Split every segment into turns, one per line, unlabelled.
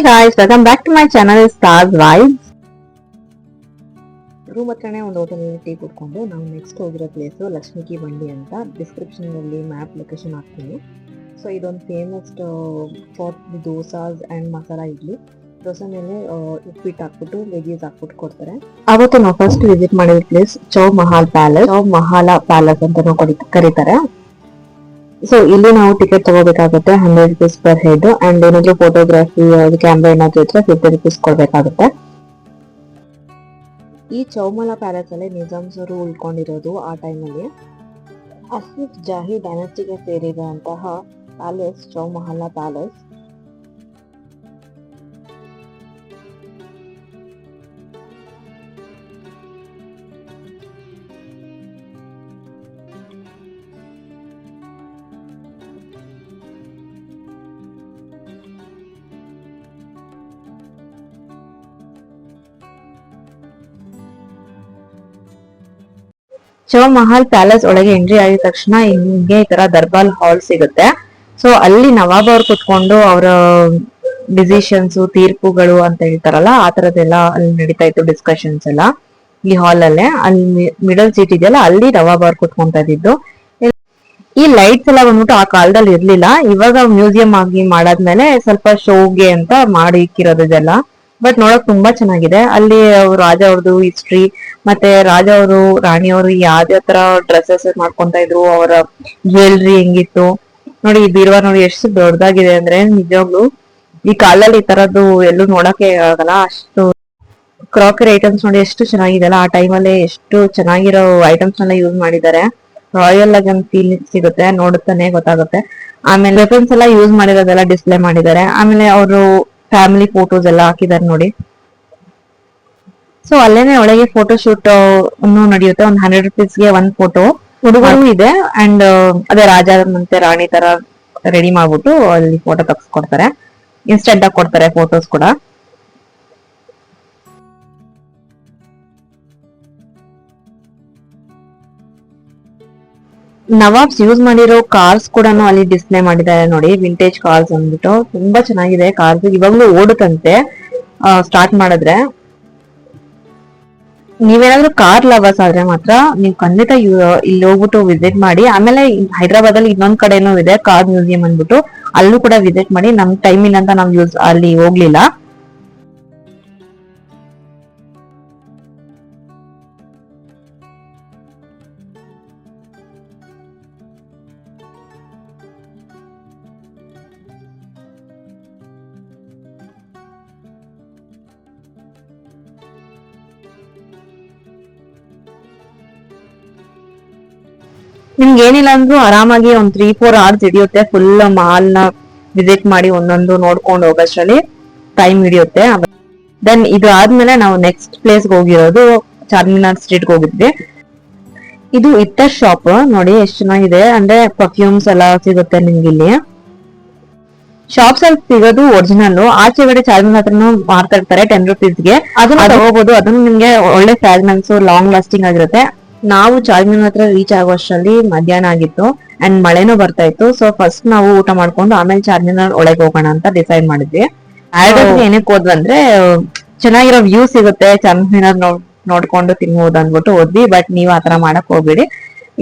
guys, welcome back to my channel Stars Vibes. Room ಹತ್ರನೇ ಒಂದು ಹೋಟೆಲಲ್ಲಿ ಟೀ ಕುಡ್ಕೊಂಡು ನಾವು ನೆಕ್ಸ್ಟ್ ಹೋಗಿರೋ ಪ್ಲೇಸು ಲಕ್ಷ್ಮೀ ಕಿ ಬಂಡಿ ಅಂತ ಡಿಸ್ಕ್ರಿಪ್ಷನಲ್ಲಿ ಮ್ಯಾಪ್ ಲೊಕೇಶನ್ ಹಾಕ್ತೀನಿ. ಸೊ ಇದೊಂದು famous for the dosas and masala idli. ದೋಸೆ ಮೇಲೆ ಉಪ್ಪಿಟ್ಟು ಹಾಕ್ಬಿಟ್ಟು ವೆಜೀಸ್ ಹಾಕ್ಬಿಟ್ಟು ಕೊಡ್ತಾರೆ. ಅವತ್ತು ನಾವು ಫಸ್ಟ್ ವಿಸಿಟ್ ಮಾಡಿದ ಪ್ಲೇಸ್ ಚೌ ಮಹಾಲ್ ಪ್ಯಾಲೇಸ್ ಅಂತ ಕರೀತಾರೆ. ಸೊ ಇಲ್ಲಿ ನಾವು ಟಿಕೆಟ್ ತಗೋಬೇಕಾಗುತ್ತೆ, 100 rupees ಪರ್ ಹೆಡ್. ಅಂಡ್ ಏನಾದ್ರು ಫೋಟೋಗ್ರಫಿ ಕ್ಯಾಮ್ರಾ ಏನಾದ್ರು ಇದ್ರೆ 50 rupees ಕೊಡ್ಬೇಕಾಗುತ್ತೆ. ಈ ಚೌಮಲ ಪ್ಯಾಲೇಸ್ ಅಲ್ಲಿ ನಿಜಾಮ್ಸ್ ಅವರು ಉಳ್ಕೊಂಡಿರೋದು ಆ ಟೈಮಲ್ಲಿ. ಆಸಿಫ್ ಜಾಹಿ ಡೈನೆಸ್ಟಿಗೆ ಸೇರಿರುವಂತಹ palace Chowmahalla palace. Chow Mahal palace ಒಳಗೆ ಎಂಟ್ರಿ ಆಗಿದ ತಕ್ಷಣ ನಿಮ್ಗೆ ಈ ತರ ದರ್ಬಾರ್ ಹಾಲ್ ಸಿಗುತ್ತೆ. ಸೊ ಅಲ್ಲಿ ನವಾಬ್ ಅವ್ರು ಕುತ್ಕೊಂಡು ಅವರ ಡಿಸಿಷನ್ಸ್ ತೀರ್ಪುಗಳು ಅಂತ ಹೇಳ್ತಾರಲ್ಲ, ಆ ತರದೆಲ್ಲ ಅಲ್ಲಿ ನಡೀತಾ ಇತ್ತು ಡಿಸ್ಕಷನ್ಸ್ ಎಲ್ಲ ಈ ಹಾಲ್ ಅಲ್ಲೇ. ಅಲ್ಲಿ ಮಿಡಲ್ ಸೀಟ್ ಇದೆಯಲ್ಲ, ಅಲ್ಲಿ ನವಾಬ್ ಅವ್ರು ಕುತ್ಕೊಂತ ಇದ್ದು. ಈ ಲೈಟ್ಸ್ ಎಲ್ಲ ಬಂದ್ಬಿಟ್ಟು ಆ ಕಾಲದಲ್ಲಿ ಇರ್ಲಿಲ್ಲ, ಇವಾಗ ಮ್ಯೂಸಿಯಂ ಆಗಿ ಮಾಡಾದ್ಮೇಲೆ ಸ್ವಲ್ಪ ಶೋಗೆ ಅಂತ ಮಾಡಿ ಇಕ್ಕಿರೋದು ಇದೆಲ್ಲ. ಬಟ್ ನೋಡಕ್ ತುಂಬಾ ಚೆನ್ನಾಗಿದೆ. ಅಲ್ಲಿ ರಾಜ ಅವ್ರದ್ದು ಹಿಸ್ಟ್ರಿ, ಮತ್ತೆ ರಾಜ ಅವರು ರಾಣಿಯವರು ಯಾವ್ದೇ ತರ ಡ್ರೆಸ್ಸಸ್ ಮಾಡ್ಕೊಂತ ಇದ್ರು, ಅವರ ಜ್ಯುವೆಲ್ರಿ ಹೆಂಗಿತ್ತು ನೋಡಿ. ಈ ಬೀರ್ವಾ ನೋಡಿ ಎಷ್ಟು ದೊಡ್ಡದಾಗಿದೆ ಅಂದ್ರೆ ನಿಜವಾಗ್ಲು ಈ ಕಾಲದಲ್ಲಿ ಈ ತರದ್ದು ಎಲ್ಲೂ ನೋಡಕ್ಕೆ ಆಗಲ್ಲ. ಅಷ್ಟು ಕ್ರಾಕರಿ ಐಟಮ್ಸ್ ನೋಡಿ ಎಷ್ಟು ಚೆನ್ನಾಗಿದೆ ಅಲ್ಲ. ಆ ಟೈಮಲ್ಲಿ ಎಷ್ಟು ಚೆನ್ನಾಗಿರೋ ಐಟಮ್ಸ್ ನೆಲ್ಲ ಯೂಸ್ ಮಾಡಿದ್ದಾರೆ. ರಾಯಲ್ ಆಗಿ ಒಂದು ಫೀಲ್ ಸಿಗುತ್ತೆ, ನೋಡುತ್ತಾನೆ ಗೊತ್ತಾಗುತ್ತೆ. ಆಮೇಲೆ ವೆಪನ್ಸ್ ಎಲ್ಲ ಯೂಸ್ ಮಾಡಿರೋದೆಲ್ಲ ಡಿಸ್ಪ್ಲೇ ಮಾಡಿದ್ದಾರೆ. ಆಮೇಲೆ ಅವರು ಫ್ಯಾಮಿಲಿ ಫೋಟೋಸ್ ಎಲ್ಲ ಹಾಕಿದ್ದಾರೆ ನೋಡಿ. ಸೊ ಅಲ್ಲೇನೆ ಒಳಗೆ ಫೋಟೋ ಶೂಟ್ ನಡೆಯುತ್ತೆ. ಒಂದು 100 rupeesಗೆ ಒಂದು ಫೋಟೋ ಹುಡುಗರು ಇದೆ. ಅಂಡ್ ಅದೇ ರಾಜ ಮತ್ತೆ ರಾಣಿ ತರ ರೆಡಿ ಮಾಡ್ಬಿಟ್ಟು ಅಲ್ಲಿ ಫೋಟೋ ತಗ್ಸ್ಕೊಡ್ತಾರೆ. ಇನ್ಸ್ಟೆಂಟ್ ಆಗಿ ಕೊಡ್ತಾರೆ ಫೋಟೋಸ್ ಕೂಡ. ನವಾಬ್ಸ್ ಯೂಸ್ ಮಾಡಿರೋ ಕಾರ್ಸ್ ಕೂಡ ಅಲ್ಲಿ ಡಿಸ್ಪ್ಲೇ ಮಾಡಿದ್ದಾರೆ ನೋಡಿ. ವಿಂಟೇಜ್ ಕಾರ್ಸ್ ಅಂದ್ಬಿಟ್ಟು ತುಂಬಾ ಚೆನ್ನಾಗಿದೆ. ಕಾರ್ಸ್ ಇವಾಗ್ಲೂ ಓಡುತ್ತಂತೆ ಸ್ಟಾರ್ಟ್ ಮಾಡಿದ್ರೆ. ನೀವೇನಾದ್ರೂ ಕಾರ್ ಲವರ್ಸ್ ಆದ್ರೆ ಮಾತ್ರ ನೀವು ಖಂಡಿತ ಇಲ್ಲಿ ಹೋಗ್ಬಿಟ್ಟು ವಿಸಿಟ್ ಮಾಡಿ. ಆಮೇಲೆ ಹೈದರಾಬಾದ್ ಅಲ್ಲಿ ಇನ್ನೊಂದ್ ಕಡೆನೂ ಇದೆ ಕಾರ್ ಮ್ಯೂಸಿಯಂ ಅಂದ್ಬಿಟ್ಟು, ಅಲ್ಲೂ ಕೂಡ ವಿಸಿಟ್ ಮಾಡಿ. ನಮ್ ಟೈಮ್ ಇಲ್ಲ ಅಂತ ನಾವು ಅಲ್ಲಿ ಹೋಗ್ಲಿಲ್ಲ. ನಿಮ್ಗೆ ಏನಿಲ್ಲ ಅಂದ್ರೂ ಆರಾಮಾಗಿ ಒಂದ್ 3-4 hours ಹಿಡಿಯುತ್ತೆ ಫುಲ್ ಮಾಲ್ ನ ವಿಸಿಟ್ ಮಾಡಿ ಒಂದೊಂದು ನೋಡ್ಕೊಂಡು ಹೋಗೋಷ್ಟ್ರಲ್ಲಿ ಟೈಮ್ ಹಿಡಿಯುತ್ತೆ. ದೆನ್ ಇದು ಆದ್ಮೇಲೆ ನಾವು ನೆಕ್ಸ್ಟ್ ಪ್ಲೇಸ್ ಹೋಗಿರೋದು ಚಾರ್ಮಿನಾರ್ ಸ್ಟ್ರೀಟ್ ಹೋಗಿದ್ವಿ. ಇದು ಇತ್ತರ್ ಶಾಪ್ ನೋಡಿ ಎಷ್ಟು ಚೆನ್ನಾಗಿದೆ. ಅಂದ್ರೆ ಪರ್ಫ್ಯೂಮ್ಸ್ ಎಲ್ಲ ಸಿಗುತ್ತೆ ನಿಮ್ಗೆ ಇಲ್ಲಿ. ಶಾಪ್ಸ್ ಅಲ್ಲಿ ಸಿಗೋದು ಒರಿಜಿನಲ್. ಆಚೆಗಡೆ ಚಾರ್ಮಿನಾರ್ ಹತ್ರನು ಮಾರ್ತಾ ಇರ್ತಾರೆ 10 rupeesಗೆ. ಅದನ್ನ ತಗೋಬಹುದು. ಅದನ್ನು ನಿಮ್ಗೆ ಒಳ್ಳೆ ಫ್ರಾಗ್ರೆನ್ಸ್ ಲಾಂಗ್ ಲಾಸ್ಟಿಂಗ್ ಆಗಿರುತ್ತೆ. ನಾವು ಚಾರ್ಮಿನಾರ್ ಹತ್ರ ರೀಚ್ ಆಗುವಷ್ಟರಲ್ಲಿ ಮಧ್ಯಾಹ್ನ ಆಗಿತ್ತು ಅಂಡ್ ಮಳೆನೂ ಬರ್ತಾ ಇತ್ತು. ಸೊ ಫಸ್ಟ್ ನಾವು ಊಟ ಮಾಡ್ಕೊಂಡು ಆಮೇಲೆ ಚಾರ್ಮಿನಾರ್ ಒಳಗೆ ಹೋಗೋಣ ಅಂತ ಡಿಸೈಡ್ ಮಾಡಿದ್ವಿ. ಏನಕ್ಕೆ ಹೋದ್ವಿ ಅಂದ್ರೆ ಚೆನ್ನಾಗಿರೋ ವ್ಯೂ ಸಿಗುತ್ತೆ, ಚಾರ್ಮಿನಾರ್ ನೋಡ್ಕೊಂಡು ತಿನ್ಬಹುದು ಅಂದ್ಬಿಟ್ಟು ಹೋದ್ವಿ. ಬಟ್ ನೀವು ಆತರ ಮಾಡಕ್ ಹೋಗ್ಬೇಡಿ.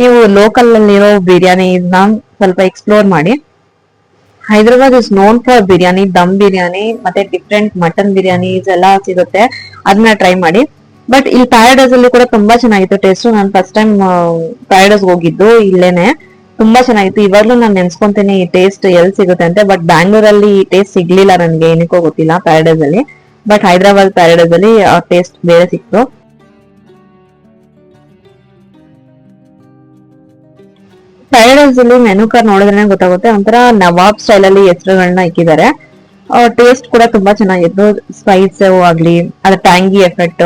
ನೀವು ಲೋಕಲ್ ಅಲ್ಲಿರೋ ಬಿರಿಯಾನಿನ ಸ್ವಲ್ಪ ಎಕ್ಸ್ಪ್ಲೋರ್ ಮಾಡಿ. Hyderabad is known for biryani, dum biryani ಮತ್ತೆ ಡಿಫ್ರೆಂಟ್ ಮಟನ್ ಬಿರಿಯಾನೀಸ್ ಎಲ್ಲ ಸಿಗುತ್ತೆ. ಅದನ್ನ ಟ್ರೈ ಮಾಡಿ. ಬಟ್ ಇಲ್ಲಿ ಪ್ಯಾರಡೈಸ್ ಅಲ್ಲಿ ಕೂಡ ತುಂಬಾ ಚೆನ್ನಾಗಿತ್ತು ಟೇಸ್ಟ್. ನಾನು ಫಸ್ಟ್ ಟೈಮ್ ಪ್ಯಾರಡೈಸ್ ಹೋಗಿದ್ದು ಇಲ್ಲೇನೆ, ತುಂಬಾ ಚೆನ್ನಾಗಿತ್ತು. ಇವಾಗ್ಲೂ ನಾನು ನೆನ್ಸ್ಕೊಂತೀನಿ ಈ ಟೇಸ್ಟ್ ಎಲ್ಲಿ ಸಿಗುತ್ತೆ ಅಂತ. ಬಟ್ ಬ್ಯಾಂಗ್ಳೂರಲ್ಲಿ ಈ ಟೇಸ್ಟ್ ಸಿಗ್ಲಿಲ್ಲ ನನ್ಗೆ, ಏನಕ್ಕೋ ಗೊತ್ತಿಲ್ಲ ಪ್ಯಾರಡೈಸ್ ಅಲ್ಲಿ. ಬಟ್ ಹೈದರಾಬಾದ್ ಪ್ಯಾರಡೈಸ್ ಅಲ್ಲಿ ಆ ಟೇಸ್ಟ್ ಬೇರೆ ಸಿಕ್ತು. ಪ್ಯಾರಡೈಸ್ ಅಲ್ಲಿ ಮೆನು ಕಾರ್ಡ್ ನೋಡಿದ್ರೆ ಗೊತ್ತಾಗುತ್ತೆ, ಒಂಥರ ನವಾಬ್ ಸ್ಟೈಲ್ ಅಲ್ಲಿ ಹೆಸರುಗಳನ್ನ ಇಕ್ಕಿದ್ದಾರೆ. ಟೇಸ್ಟ್ ಕೂಡ ತುಂಬಾ ಚೆನ್ನಾಗಿತ್ತು. ಸ್ಪೈಸ್ ಆಗ್ಲಿ, ಅದ್ರ ಟ್ಯಾಂಗಿ ಎಫೆಕ್ಟ್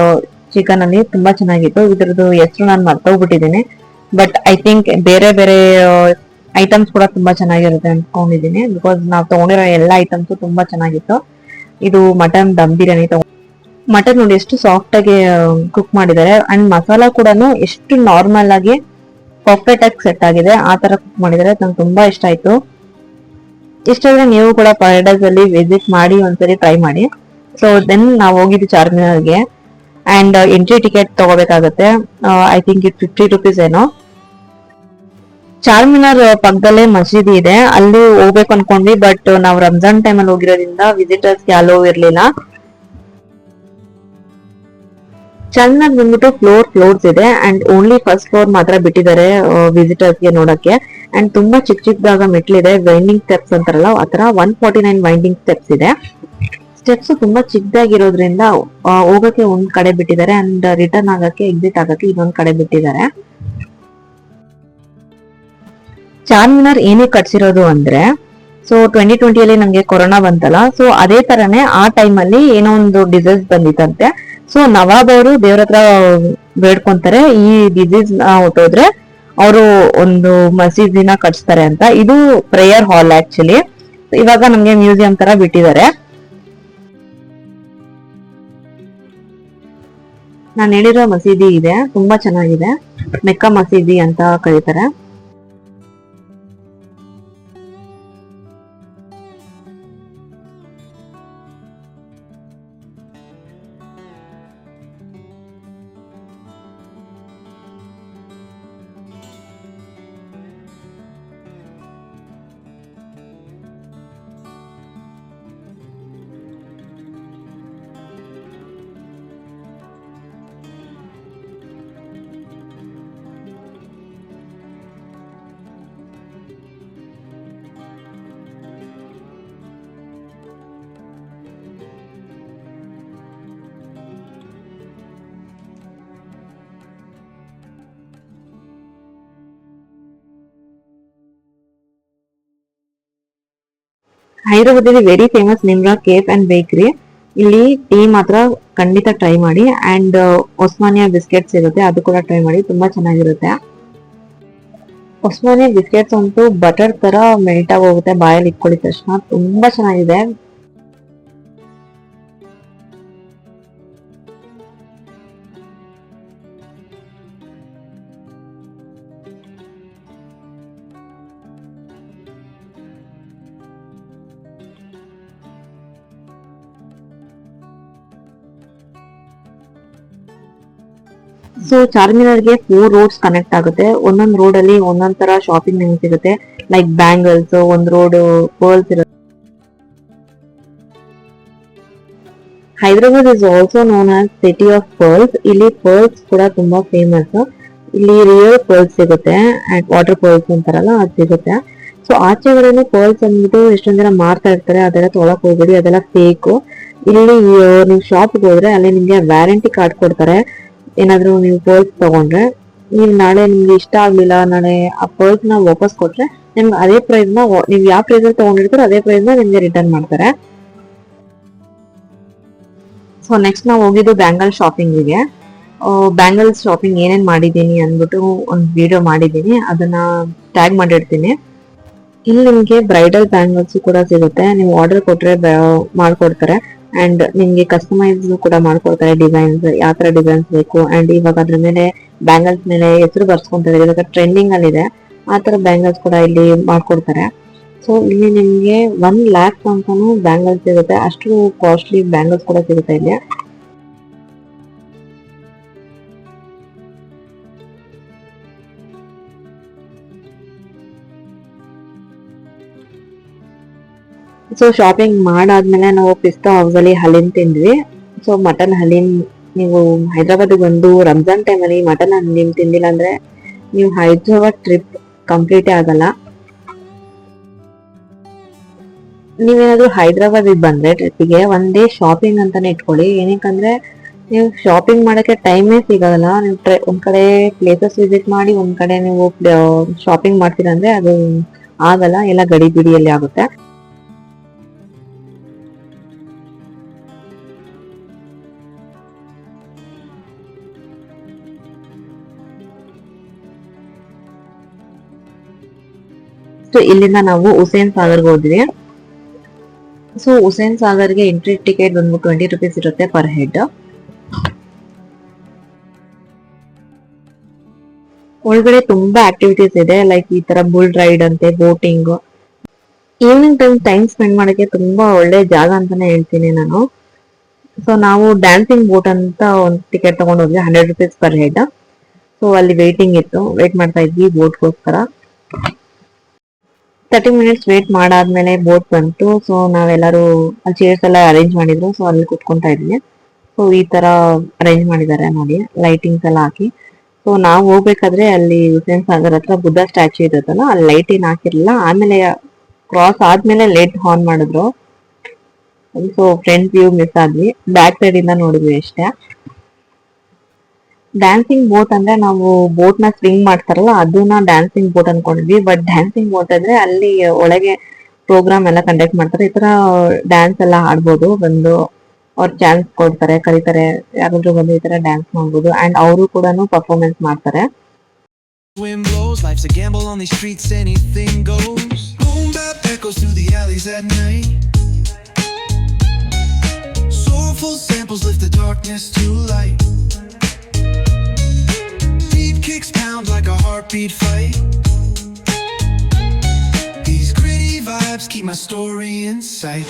ಚಿಕನ್ ಅಲ್ಲಿ ತುಂಬಾ ಚೆನ್ನಾಗಿತ್ತು. ಇದ್ರದ್ದು ಹೆಸರು ನಾನು ಮರ್ತೋಗ್ಬಿಟ್ಟಿದ್ದೀನಿ. ಬಟ್ ಐ ಥಿಂಕ್ ಬೇರೆ ಬೇರೆ ಐಟಮ್ಸ್ ಕೂಡ ತುಂಬಾ ಚೆನ್ನಾಗಿರುತ್ತೆ ಅನ್ಕೊಂಡಿದ್ದೀನಿ. ಬಿಕಾಸ್ ನಾವು ತಗೊಂಡಿರೋ ಎಲ್ಲಾ ಐಟಮ್ಸ್ ತುಂಬಾ ಚೆನ್ನಾಗಿತ್ತು. ಇದು ಮಟನ್ ದಮ್ ಬಿರಿಯಾನಿ ಮಟನ್ ನೋಡಿ ಎಷ್ಟು ಸಾಫ್ಟ್ ಆಗಿ ಕುಕ್ ಮಾಡಿದ್ದಾರೆ. ಅಂಡ್ ಮಸಾಲಾ ಕೂಡ ಎಷ್ಟು ನಾರ್ಮಲ್ ಆಗಿ ಪರ್ಫೆಕ್ಟ್ ಆಗಿ ಸೆಟ್ ಆಗಿದೆ. ಆ ತರ ಕುಕ್ ಮಾಡಿದ್ದಾರೆ. ನಂಗೆ ತುಂಬಾ ಇಷ್ಟ ಆಯ್ತು. ಇಷ್ಟಾದ್ರೆ ನೀವು ಕೂಡ ಪಾರಡೈಸ್ ಅಲ್ಲಿ ವಿಸಿಟ್ ಮಾಡಿ ಒಂದ್ಸರಿ ಟ್ರೈ ಮಾಡಿ. ಸೊ ದೆನ್ ನಾವು ಹೋಗಿದ್ವಿ ಚಾರ್ಮಿನಾರ್ಗೆ ಅಂಡ್ ಎಂಟ್ರಿ ಟಿಕೆಟ್ ತಗೋಬೇಕಾಗತ್ತೆ. ಐ ಥಿಂಕ್ ಇಟ್ 50 rupees ಏನೋ. ಚಾರ್ಮಿನಾರ್ ಪಕ್ಕದಲ್ಲೇ ಮಸೀದಿ ಇದೆ, ಅಲ್ಲಿ ಹೋಗ್ಬೇಕು ಅನ್ಕೊಂಡ್ವಿ, ಬಟ್ ನಾವು ರಂಜಾನ್ ಟೈಮ್ ಅಲ್ಲಿ ಹೋಗಿರೋದ್ರಿಂದ ವಿಸಿಟರ್ಸ್ ಅಲೋ ಇರ್ಲಿಲ್ಲ. ಚಾರ್ಮಿನಾರ್ ಬಂದ್ಬಿಟ್ಟು ಫ್ಲೋರ್ಸ್ ಇದೆ ಅಂಡ್ ಓನ್ಲಿ ಫಸ್ಟ್ ಫ್ಲೋರ್ ಮಾತ್ರ ಬಿಟ್ಟಿದ್ದಾರೆ ವಿಸಿಟರ್ಸ್ ಗೆ ನೋಡಕ್ಕೆ. ಅಂಡ್ ತುಂಬಾ ಚಿಕ್ಕದಾಗ ಮೆಟ್ಲಿದೆ, ವೈಂಡಿಂಗ್ ಸ್ಟೆಪ್ಸ್ ಅಂತಾರಲ್ಲ ಆತರ 149 ವೈಂಡಿಂಗ್ ಸ್ಟೆಪ್ಸ್ ಇದೆ. ಸ್ಟೆಪ್ಸ್ ತುಂಬಾ ಚಿಕ್ಕದಾಗಿರೋದ್ರಿಂದ ಹೋಗಕ್ಕೆ ಒಂದ್ ಕಡೆ ಬಿಟ್ಟಿದ್ದಾರೆ ಅಂಡ್ ರಿಟರ್ನ್ ಆಗಕ್ಕೆ ಎಕ್ಸಿಟ್ ಆಗಕ್ಕೆ ಇನ್ನೊಂದ್ ಕಡೆ ಬಿಟ್ಟಿದ್ದಾರೆ. ಚಾರ್ಮಿನಾರ್ ಏನಕ್ಕೆ ಕಟ್ಸಿರೋದು ಅಂದ್ರೆ, ಸೊ 2020 ನಮ್ಗೆ ಕೊರೋನಾ ಬಂತಲ್ಲ, ಸೊ ಅದೇ ತರನೇ ಆ ಟೈಮ್ ಅಲ್ಲಿ ಏನೋ ಒಂದು ಡಿಸೀಸ್ ಬಂದಿತ್ತಂತೆ. ಸೊ ನವಾಬ್ ಅವರು ದೇವ್ರ ಹತ್ರ ಬೇಡ್ಕೊಂತಾರೆ, ಈ ಡಿಸೀಸ್ ಹೊಟ್ಟೋದ್ರೆ ಅವರು ಒಂದು ಮಸೀದಿನ ಕಟ್ಸ್ತಾರೆ ಅಂತ. ಇದು ಪ್ರೇಯರ್ ಹಾಲ್ ಆಕ್ಚುಲಿ. ಇವಾಗ ನಮ್ಗೆ ಮ್ಯೂಸಿಯಂ ತರ ಬಿಟ್ಟಿದ್ದಾರೆ. ನಾನು ಹೇಳಿರೋ ಮಸೀದಿ ಇದೆ, ತುಂಬಾ ಚೆನ್ನಾಗಿದೆ, ಮೆಕ್ಕಾ ಮಸೀದಿ ಅಂತ ಕರೀತಾರೆ. Hyderabad very famous Nimrah cafe and bakery. ಇಲ್ಲಿ ಟೀ ಮಾತ್ರ ಖಂಡಿತ ಟ್ರೈ ಮಾಡಿ ಅಂಡ್ ಒಸ್ಮಾನಿಯಾ ಬಿಸ್ಕೆಟ್ಸ್ ಇರುತ್ತೆ, ಅದು ಕೂಡ ಟ್ರೈ ಮಾಡಿ, ತುಂಬಾ ಚೆನ್ನಾಗಿರುತ್ತೆ. ಒಸ್ಮಾನಿಯಾ ಬಿಸ್ಕೆಟ್ಸ್ ಅಂತೂ ಬಟರ್ ತರ ಮೆಲ್ಟ್ ಆಗಿ ಹೋಗುತ್ತೆ ಬಾಯಲ್ಲಿ ಇಟ್ಕೊಳ್ಳಿದ ತಕ್ಷಣ, ತುಂಬಾ ಚೆನ್ನಾಗಿದೆ. ಸೊ ಚಾರ್ಮಿನಾರ್ಗೆ 4 ರೋಡ್ಸ್ ಕನೆಕ್ಟ್ ಆಗುತ್ತೆ. ಒಂದೊಂದು ರೋಡ್ ಅಲ್ಲಿ ಒಂದೊಂದ್ ತರ ಶಾಪಿಂಗ್ ನಿಮ್ಗೆ ಸಿಗುತ್ತೆ. ಲೈಕ್ ಬ್ಯಾಂಗಲ್ಸ್, ಒಂದ್ ರೋಡ್ ಪರ್ಲ್ಸ್ ಇರುತ್ತೆ. Hyderabad is also known as city of pearls. ಇಲ್ಲಿ ಪರ್ಲ್ಸ್ ಕೂಡ ತುಂಬಾ ಫೇಮಸ್. ಇಲ್ಲಿ ರಿಯಲ್ ಪರ್ಲ್ಸ್ ಸಿಗುತ್ತೆ ಅಂಡ್ ವಾಟರ್ ಪರ್ಲ್ಸ್ ಅಂತಾರಲ್ಲ ಅದು ಸಿಗುತ್ತೆ. ಸೊ ಆಚೆಗಡೆನು ಪರ್ಲ್ಸ್ ಅಂದ್ಬಿಟ್ಟು ಎಷ್ಟೊಂದ್ ಜನ ಮಾರ್ತಾ ಇರ್ತಾರೆ, ಅದೆಲ್ಲ ತೊಳಕ್ ಹೋಗ್ಬೇಡಿ, ಅದೆಲ್ಲ ಫೇಕ್. ಇಲ್ಲಿ ನೀವು ಶಾಪ್ಗೆ ಹೋದ್ರೆ ಅಲ್ಲಿ ನಿಮ್ಗೆ ವ್ಯಾರಂಟಿ ಕಾರ್ಡ್ ಕೊಡ್ತಾರೆ. ಏನಾದ್ರೂ ನೀವು ಪರ್ಲ್ಸ್ ತಗೊಂಡ್ರೆ, ನೀವು ನಾಳೆ ನಿಮ್ಗೆ ಇಷ್ಟ ಆಗ್ಲಿಲ್ಲ, ನಾಳೆ ಆ ಪರ್ಲ್ಸ್ ನ ವಾಪಸ್ ಕೊಟ್ರೆ ನಿಮ್ಗೆ ಅದೇ ಪ್ರೈಸ್ ನ, ನೀವು ಯಾವ ಪ್ರೈಸ್ ಅಲ್ಲಿ ತಗೊಂಡಿರ್ತೀರೋ ಅದೇ ಪ್ರೈಸ್ ನ ನಿಮ್ಗೆ ರಿಟರ್ನ್ ಮಾಡ್ತಾರೆ. ಸೊ ನೆಕ್ಸ್ಟ್ ನಾವು ಹೋಗಿದ್ದು ಬ್ಯಾಂಗಲ್ ಶಾಪಿಂಗಿಗೆ. ಬ್ಯಾಂಗಲ್ಸ್ ಶಾಪಿಂಗ್ ಏನೇನ್ ಮಾಡಿದೀನಿ ಅಂದ್ಬಿಟ್ಟು ಒಂದು ವಿಡಿಯೋ ಮಾಡಿದೀನಿ, ಅದನ್ನ ಟ್ಯಾಗ್ ಮಾಡಿರ್ತೀನಿ. ಇಲ್ಲಿ ನಿಮ್ಗೆ ಬ್ರೈಡಲ್ ಬ್ಯಾಂಗಲ್ಸ್ ಕೂಡ ಸಿಗುತ್ತೆ, ನೀವು ಆರ್ಡರ್ ಕೊಟ್ರೆ ಮಾಡ್ಕೊಡ್ತಾರೆ ಅಂಡ್ ನಿಮ್ಗೆ ಕಸ್ಟಮೈಸ್ ಕೂಡ ಮಾಡ್ಕೊಡ್ತಾರೆ. ಡಿಸೈನ್ಸ್ ಯಾವ ತರ ಡಿಸೈನ್ಸ್ ಬೇಕು ಅಂಡ್ ಇವಾಗ ಅದ್ರ ಮೇಲೆ ಬ್ಯಾಂಗಲ್ಸ್ ಮೇಲೆ ಹೆಸರು ಬರ್ಸ್ಕೊಂತಾರೆ, ಇವಾಗ ಟ್ರೆಂಡಿಂಗ್ ಅಲ್ಲಿ ಇದೆ, ಆ ತರ ಬ್ಯಾಂಗಲ್ಸ್ ಕೂಡ ಇಲ್ಲಿ ಮಾಡ್ಕೊಡ್ತಾರೆ. ಸೊ ಇಲ್ಲಿ ನಿಮ್ಗೆ 1 lakh ಅಂತಾನು ಬ್ಯಾಂಗಲ್ಸ್ ಸಿಗುತ್ತೆ, ಅಷ್ಟು ಕಾಸ್ಟ್ಲಿ ಬ್ಯಾಂಗಲ್ಸ್ ಕೂಡ ಸಿಗುತ್ತೆ ಇಲ್ಲಿ. ಸೊ ಶಾಪಿಂಗ್ ಮಾಡಾದ್ಮೇಲೆ ನಾವು ಪಿಸ್ತಾ ಹೌಸ್ ಅಲ್ಲಿ ಹಲೀಮ್ ತಿಂದ್ವಿ. ಸೊ ಮಟನ್ ಹಲೀಮ್, ನೀವು ಹೈದರಾಬಾದ್ ಬಂದು ರಂಜಾನ್ ಟೈಮ್ ಅಲ್ಲಿ ಮಟನ್ ಹಲೀಮ್ ತಿಂದಿಲ್ಲ ಅಂದ್ರೆ ನೀವು ಹೈದರಾಬಾದ್ ಟ್ರಿಪ್ ಕಂಪ್ಲೀಟ್ ಆಗಲ್ಲ. ನೀವೇನಾದ್ರೂ ಹೈದರಾಬಾದ್ ಬಂದ್ರೆ ಟ್ರಿಪ್ಗೆ ಒನ್ ಡೇ ಶಾಪಿಂಗ್ ಅಂತಾನೆ ಇಟ್ಕೊಳ್ಳಿ. ಏನಕ್ಕಂದ್ರೆ ನೀವು ಶಾಪಿಂಗ್ ಮಾಡಕ್ಕೆ ಟೈಮೇ ಸಿಗಲ್ಲ. ನೀವು ಒಂದ್ ಕಡೆ ಪ್ಲೇಸಸ್ ವಿಸಿಟ್ ಮಾಡಿ ಒಂದ್ ಕಡೆ ನೀವು ಶಾಪಿಂಗ್ ಮಾಡ್ತೀರಾ ಅಂದ್ರೆ ಅದು ಆಗಲ್ಲ, ಎಲ್ಲ ಗಡಿ ಬಿಡಿಯಲ್ಲಿ ಆಗುತ್ತೆ. ಸೊ ಇಲ್ಲಿಂದ ನಾವು ಹುಸೇನ್ ಸಾಗರ್ಗೆ ಹೋದ್ವಿ. ಸೊ ಹುಸೇನ್ ಸಾಗರ್ಗೆ ಎಂಟ್ರಿ ಟಿಕೆಟ್ ಬಂದ್ಬಿಟ್ಟು 20 rupees ಇರುತ್ತೆ ಪರ್ ಹೆಡ್. ಒಳಗಡೆ ತುಂಬಾ ಆಕ್ಟಿವಿಟೀಸ್ ಇದೆ, ಲೈಕ್ ಈ ತರ ಬುಲ್ ರೈಡ್ ಅಂತೆ, ಬೋಟಿಂಗ್. ಈವ್ನಿಂಗ್ ಟೈಮ್ ಸ್ಪೆಂಡ್ ಮಾಡೋಕ್ಕೆ ತುಂಬಾ ಒಳ್ಳೆ ಜಾಗ ಅಂತಾನೆ ಹೇಳ್ತೀನಿ ನಾನು. ಸೊ ನಾವು ಡ್ಯಾನ್ಸಿಂಗ್ ಬೋಟ್ ಅಂತ ಒಂದು ಟಿಕೆಟ್ ತಗೊಂಡು ಹೋದ್ವಿ, 100 rupees ಪರ್ ಹೆಡ್. ಸೊ ಅಲ್ಲಿ ವೇಟಿಂಗ್ ಇತ್ತು, ವೇಟ್ ಮಾಡ್ತಾ ಇದ್ವಿ ಬೋಟ್ಗೋಸ್ಕರ. 30 minutes ವೇಟ್ ಮಾಡಾದ್ಮೇಲೆ ಬೋಟ್ ಬಂತು. ಸೊ ನಾವೆಲ್ಲರೂ ಅಲ್ಲಿ ಚೇರ್ಸ್ ಎಲ್ಲ ಅರೇಂಜ್ ಮಾಡಿದ್ರು, ಸೊ ಅಲ್ಲಿ ಕುತ್ಕೊಂತಾ ಇದ್ವಿ. ಸೊ ಈ ತರ ಅರೇಂಜ್ ಮಾಡಿದ್ದಾರೆ ನೋಡಿ, ಲೈಟಿಂಗ್ಸ್ ಎಲ್ಲ ಹಾಕಿ. ಸೊ ನಾವು ಹೋಗ್ಬೇಕಾದ್ರೆ ಅಲ್ಲಿ ಹುಸೇನ್ ಸಾಗರ್ ಹತ್ರ ಬುದ್ಧ ಸ್ಟ್ಯಾಚ್ಯೂ ಇರುತ್ತಲ್ಲ, ಅಲ್ಲಿ ಲೈಟ್ ಏನ್ ಹಾಕಿರ್ಲಿಲ್ಲ. ಆಮೇಲೆ ಕ್ರಾಸ್ ಆದ್ಮೇಲೆ ಲೈಟ್ ಆನ್ ಮಾಡಿದ್ರು. ಸೊ ಫ್ರಂಟ್ ವ್ಯೂ ಮಿಸ್ ಆದ್ವಿ, ಬ್ಯಾಕ್ ಸೈಡ್ ಇಂದ ನೋಡಿದ್ವಿ ಅಷ್ಟೇ. ಡ್ಯಾನ್ಸಿಂಗ್ ಬೋಟ್ ಅಂದ್ರೆ ನಾವು ಬೋಟ್ ನ ಸ್ವಿಂಗ್ ಮಾಡ್ತಾರಲ್ಲ, ಅದನ್ನ ಡ್ಯಾನ್ಸಿಂಗ್ ಬೋಟ್ ಅನ್ಕೊಂಡಿದ್ವಿ. ಬಟ್ ಡ್ಯಾನ್ಸಿಂಗ್ ಬೋಟ್ ಅಂದ್ರೆ ಅಲ್ಲಿ ಒಳಗೆ ಪ್ರೋಗ್ರಾಮ್ ಎಲ್ಲ ಕಂಡಕ್ಟ್ ಮಾಡ್ತಾರೆ. ಈ ತರ ಡ್ಯಾನ್ಸ್ ಎಲ್ಲ ಆಡ್ಬೋದು, ಬಂದು ಅವ್ರು ಚಾನ್ಸ್ ಕೊಡ್ತಾರೆ, ಕರೀತಾರೆ, ಯಾರಾದ್ರೂ ಬಂದು ಈ ತರ ಡ್ಯಾನ್ಸ್ ಮಾಡ್ಬೋದು. ಅಂಡ್ ಅವರು ಕೂಡ ಪರ್ಫಾರ್ಮೆನ್ಸ್ ಮಾಡ್ತಾರೆ.
Wind blows, life's a gamble on these streets, anything goes. Boom bap echoes through the alleys at night. Soulful samples lift the darkness to light. Beat kicks pound like a heartbeat fight. These gritty vibes keep my story in sight.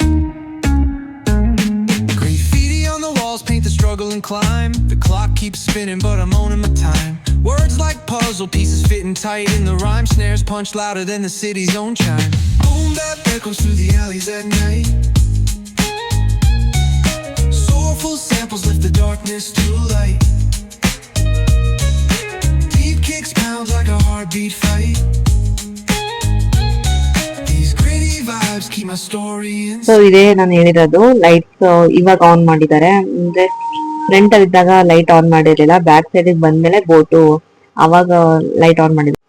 Graffiti on the walls paint the struggle and climb. The clock keeps spinning but I'm owning my time. Words like puzzle pieces fitting tight in the rhyme. Snares punch louder than the city's own chime. Boom bap echoes through the alleys at night. Soulful samples lift the darkness to light. Beat kicks pound like a heartbeat fight. These gritty vibes keep my story in sight.
So ಇದೇ ನಾನು ಹೇಳಿರೋದು, lights ಇವಾಗ on ಮಾಡಿದ್ದಾರೆ. ಅಂದ್ರೆ front ಅಲ್ಲಿ ಇದ್ದಾಗ light on ಮಾಡಿರ್ಲಿಲ್ಲ, back side ಬಂದ್ಮೇಲೆ boat ಅವಾಗ ಲೈಟ್ ಆನ್ ಮಾಡಿದ್ರು.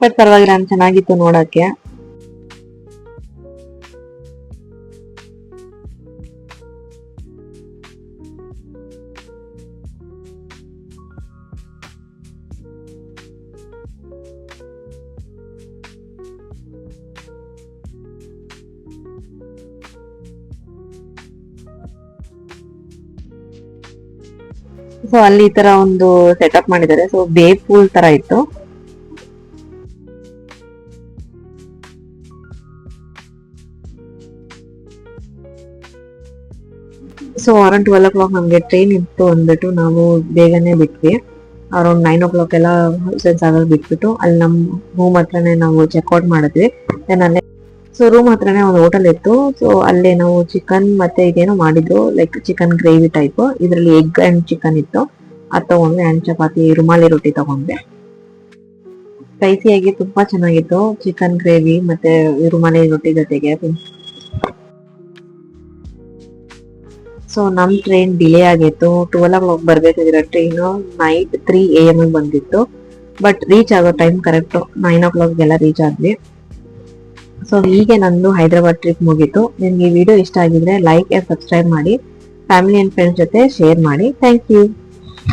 ಬಟ್ ಪರವಾಗಿಲ್ಲ, ಚೆನ್ನಾಗಿತ್ತು ನೋಡಕ್ಕೆ. ಸೊ ಅಲ್ಲಿ ಈ ತರ ಒಂದು ಸೆಟಪ್ ಮಾಡಿದ್ದಾರೆ. ಸೊ ಬೇಬ್ ಪೂಲ್ ತರ ಇತ್ತು. ಸೊ ಅರೌಂಡ್ 12 o'clock ನಮ್ಗೆ ಟ್ರೈನ್ ಇತ್ತು ಅಂದ್ಬಿಟ್ಟು ನಾವು ಬೇಗನೆ ಬಿಟ್ವಿ. ಅರೌಂಡ್ 9 o'clock ಎಲ್ಲ ಹುಸೇನ್ ಸಾಗರ್ ಬಿಟ್ಬಿಟ್ಟು ಅಲ್ಲಿ ನಮ್ ರೂಮ್ ಹತ್ರನೇ ನಾವು ಚೆಕ್ಔಟ್ ಮಾಡಿದ್ವಿ. ಅಲ್ಲೇ ಸೊ ರೂಮ್ ಹತ್ರನೇ ಒಂದು ಹೋಟೆಲ್ ಇತ್ತು. ಸೊ ಅಲ್ಲೇ ನಾವು ಚಿಕನ್ ಮತ್ತೆ ಇದೇನೋ ಮಾಡಿದ್ರು, ಲೈಕ್ ಚಿಕನ್ ಗ್ರೇವಿ ಟೈಪ್. ಇದ್ರಲ್ಲಿ ಎಗ್ ಅಂಡ್ ಚಿಕನ್ ಇತ್ತು, ಅದು ತಗೊಂಡ್ವಿ. ಅಂಡ್ ಚಪಾತಿ, ರುಮಾಲಿ ರೊಟ್ಟಿ ತಗೊಂಡ್ವಿ. ಸ್ಪೈಸಿಯಾಗಿ ತುಂಬಾ ಚೆನ್ನಾಗಿತ್ತು ಚಿಕನ್ ಗ್ರೇವಿ ಮತ್ತೆ ರುಮಾಲಿ ರೊಟ್ಟಿ ಜೊತೆಗೆ. ಸೊ ನಮ್ ಟ್ರೈನ್ ಡಿಲೇ ಆಗಿತ್ತು. 12 o'clock ಬರ್ಬೇಕಾಗಿರೋ ಟ್ರೈನ್ ನೈಟ್ 3 AM ಬಂದಿತ್ತು. ಬಟ್ ರೀಚ್ ಆಗೋ ಟೈಮ್ ಕರೆಕ್ಟ್ 9 o'clock ಎಲ್ಲ ರೀಚ್ ಆದ್ವಿ. ಸೊ ಹೀಗೆ ನಂದು ಹೈದರಾಬಾದ್ ಟ್ರಿಪ್ ಮುಗೀತು. ನಿಮ್ಗೆ ಈ ವಿಡಿಯೋ ಇಷ್ಟ ಆಗಿದ್ರೆ ಲೈಕ್ ಅಂಡ್ ಸಬ್ಸ್ಕ್ರೈಬ್ ಮಾಡಿ, ಫ್ಯಾಮಿಲಿ ಅಂಡ್ ಫ್ರೆಂಡ್ಸ್ ಜೊತೆ ಶೇರ್ ಮಾಡಿ. Thank you.